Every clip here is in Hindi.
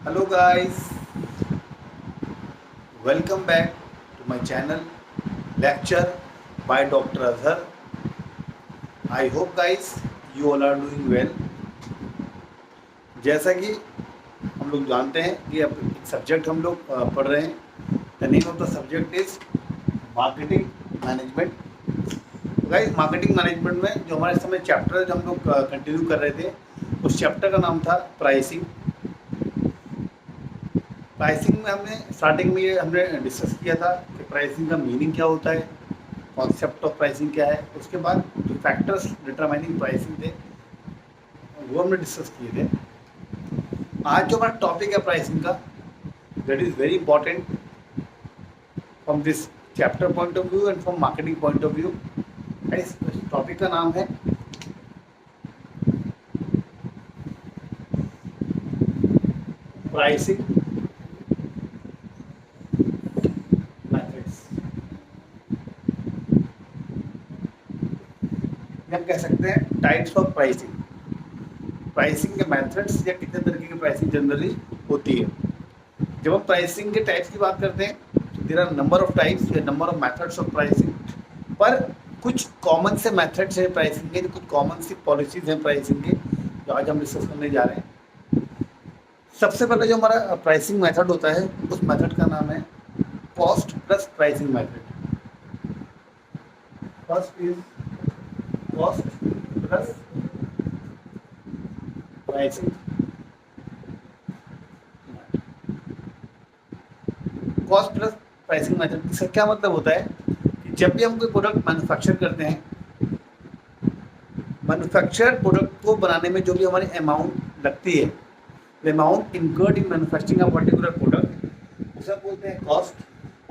Hello guys, welcome back to my channel lecture by Dr. Azhar. I hope guys you all are doing well. जैसा कि हम लोग जानते हैं कि अब एक सब्जेक्ट हम लोग पढ़ रहे हैं। The name of the subject is marketing management. Guys marketing management में जो हमारे समय चैप्टर जो हम लोग कंटिन्यू कर रहे थे उस चैप्टर का नाम था प्राइसिंग। प्राइसिंग में हमने स्टार्टिंग में ये हमने डिस्कस किया था कि प्राइसिंग का मीनिंग क्या होता है, कॉन्सेप्ट ऑफ प्राइसिंग क्या है। उसके बाद जो फैक्टर्स डिटरमाइनिंग प्राइसिंग थे वो हमने डिस्कस किए थे। आज जो हमारा टॉपिक है प्राइसिंग का, that is very important from this chapter point of view and from marketing point of view. इस टॉपिक का नाम है प्राइसिंग मैथड्स। हम कह सकते हैं टाइप्स ऑफ प्राइसिंग। प्राइसिंग के मेथड्स या कितने तरीके की प्राइसिंग जनरली होती है। जब हम प्राइसिंग के टाइप्स की बात करते हैं तो there are number of types या number of methods of pricing, पर कुछ कॉमन से मेथड्स हैं प्राइसिंग के, कुछ कॉमन सी पॉलिसीज हैं प्राइसिंग के जो आज हम डिस्कस करने जा रहे हैं। सबसे पहले जो हमारा प्राइसिंग मेथड होता है उस मेथड का नाम है cost plus pricing method. First is cost plus pricing. Cost plus pricing method इसका क्या मतलब होता है कि जब भी हम कोई प्रोडक्ट मैन्युफैक्चर करते हैं, मैन्युफैक्चर प्रोडक्ट को बनाने में जो भी हमारी अमाउंट लगती है, amount incurred in manufacturing a particular product, उसे बोलते हैं कॉस्ट।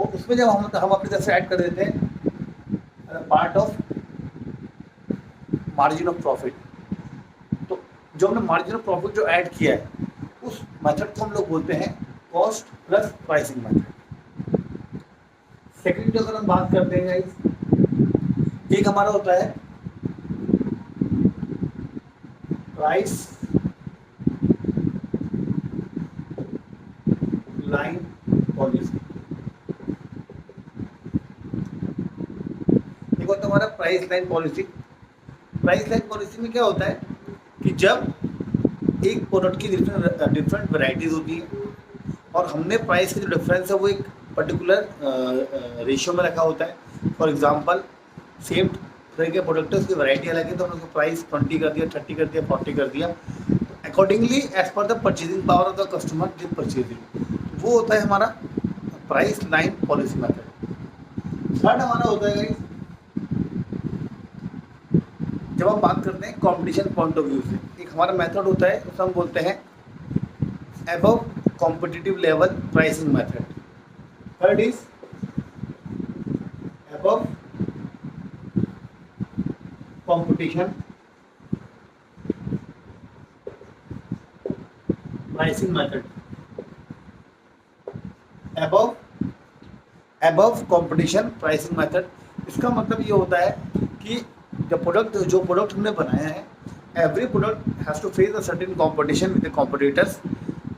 और उसमें जब हम अपनी तरफ से ऐड कर देते हैं part of margin of profit, तो जो हमने मार्जिन ऑफ प्रॉफिट जो ऐड किया है उस मेथड को हम लोग बोलते हैं cost plus pricing method. Second जो अगर हम बात करते हैं गाइस, एक हमारा होता है प्राइस लाइन पॉलिसी। एक होता है हमारा price line policy. Price line policy में क्या होता है कि जब एक प्रोडक्ट की डिफरेंट वैरायटीज होती है और हमने प्राइस का जो डिफरेंस है वो एक पर्टिकुलर रेशियो में रखा होता है। फॉर एग्जांपल सेम तरह के प्रोडक्ट है, उसकी वैरायटी अलग है, तो हमने उसको प्राइस 20 कर दिया, 30 कर दिया, 40 कर दिया, accordingly as per the purchasing power of the customer जिस परचेजिंग, वो होता है हमारा price line policy method. Third हमारा होता है गाइस, जब हम बात करते हैं कंपटीशन पॉइंट ऑफ व्यू से, एक हमारा मेथड होता है उसे हम बोलते हैं above competitive level pricing method. Third is above competition pricing method. Above competition pricing method, इसका मतलब ये होता है कि जो प्रोडक्ट हमने बनाया है, every product has to face a certain competition with the competitors.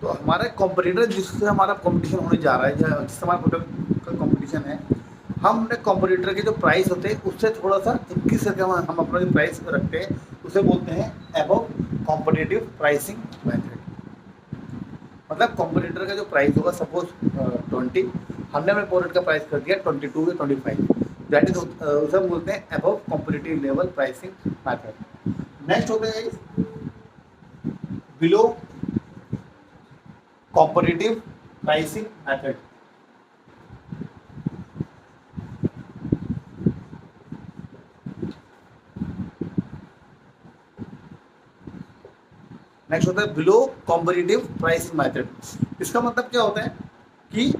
तो हमारा कॉम्पिटिटर जिससे हमारा कंपटीशन होने जा रहा है, जिससे हमारे प्रोडक्ट का कंपटीशन है, हम अपने कॉम्पिटिटर के जो प्राइस होते हैं उससे थोड़ा सा इंक्रीज करके हम अपना जो प्राइस रखते हैं उसे बोलते हैं अबव कॉम्पिटिटिव प्राइसिंग मेथड। मतलब कॉम्पिटिटर का जो प्राइस होगा, सपोज 20, हमने अपने प्रोडक्ट का प्राइस कर दिया 22 या 25, दैट इज उसे हम बोलते हैं above competitive level pricing method. Next होता है below competitive pricing method. Next होता है बिलो कॉम्पिटिटिव प्राइसिंग मेथड। इसका मतलब क्या होता है कि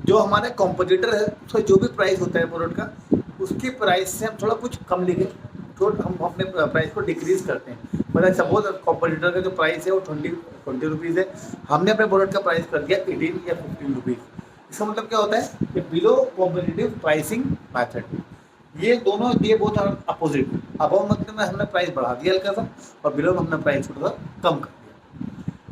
जो हमारे कॉम्पिटिटर है उसका जो भी प्राइस होता है प्रोडक्ट का, उसके प्राइस से हम थोड़ा कुछ कम लेके तो हम अपने प्राइस को डिक्रीज करते हैं। मतलब सपोज कॉम्पिटिटर का जो प्राइस है वो 20 रुपीज़ है, हमने अपने प्रोडक्ट का प्राइस कर दिया 18 या 15 रुपीज़। इसका मतलब क्या होता है कि बिलो कॉम्पिटिटिव प्राइसिंग मेथड। ये दोनों ये बहुत अपोजिट। अबव मतलब में हमने प्राइस बढ़ा दिया हल्का सा और बिलो में हमने प्राइस थोड़ा सा कम कर दिया।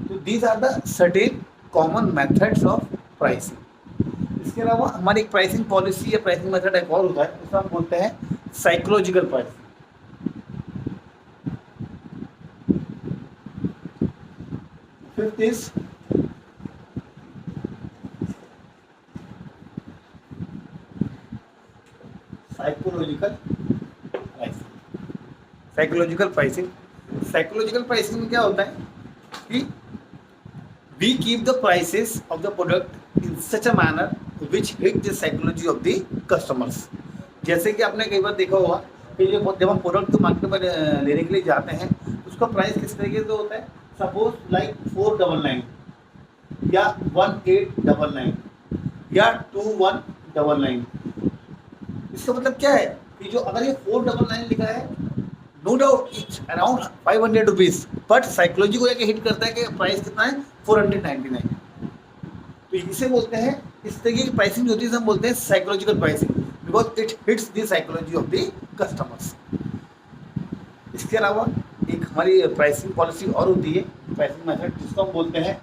तो these are the certain common methods of pricing. इसके अलावा हमारी एक प्राइसिंग पॉलिसी या प्राइसिंग मेथड एक और होता है, जिसे हम बोलते हैं psychological pricing. Fifth is psychological pricing. Psychological pricing, psychological pricing में क्या होता है कि we keep the prices of the product in such a manner which hit the psychology of the customers. जैसे कि आपने कई बार देखा होगा कि जब हम प्रोडक्ट को मार्केट में लेने के लिए जाते हैं, उसका प्राइस किस तरीके से होता है। सपोज लाइक 499 या 1899 या 2199। इसका मतलब क्या है कि जो अगर ये 499 लिखा है, no doubt it's around 500 rupees, but psychology को हिट करता है कि प्राइस कितना है 499। तो इसे बोलते हैं, इस तरीके की प्राइसिंग होती है हम बोलते हैं psychological pricing, because it hits the psychology of the customers. इसके अलावा एक हमारी प्राइसिंग पॉलिसी और होती है, प्राइसिंग मेथड, जिसको हम बोलते हैं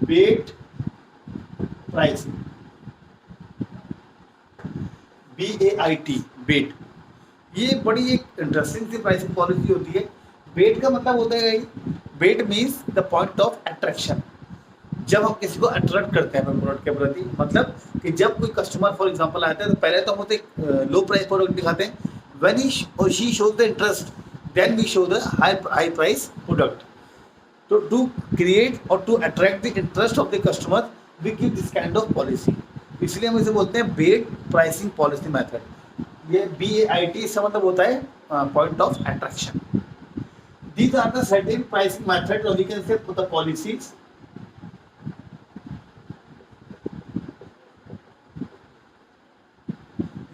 बेट प्राइसिंग, BAIT, बेट। ये बड़ी एक इंटरेस्टिंग सी प्राइसिंग पॉलिसी होती है। बेट का मतलब होता है, bait means the point of attraction. जब हम किसी को अट्रैक्ट करते हैं अपने प्रोडक्ट के प्रति, मतलब कि जब कोई कस्टमर फॉर एग्जांपल आता है, तो पहले तो हम उसे लो प्राइस प्रोडक्ट दिखाते हैं, when he or she shows the interest, then we show the high price product. तो to create or to attract the interest of the customer, we keep this kind of policy. इसलिए हम इसे बोलते हैं बेट प्राइसिंग पॉलिसी मेथड। ये BAIT इसका मतलब होता है point of attraction. These are the certain pricing methods, or we can say the policies.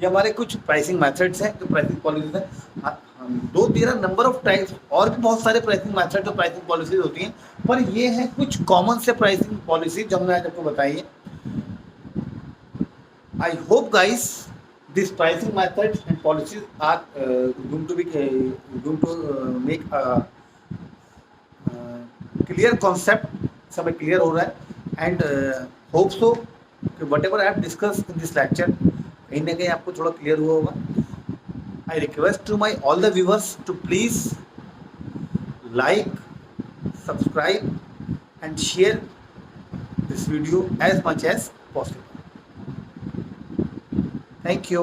ये हमारे कुछ प्राइसिंग मेथड्स हैं, जो प्राइसिंग पॉलिसीज हैं। दो तेरह नंबर ऑफ टाइप्स और भी बहुत सारे प्राइसिंग मेथड और प्राइसिंग पॉलिसीज होती हैं, पर ये हैं कुछ कॉमन से प्राइसिंग पॉलिसी जो हमने आज आपको बताई है। I hope guys these pricing methods and policies are going to make a clear concept, सब clear हो रहा है, and hope so कि whatever I have discussed in this lecture कहीं ना कहीं आपको थोड़ा clear हुआ होगा। I request to my all the viewers to please like, subscribe and share this video as much as possible. Thank you.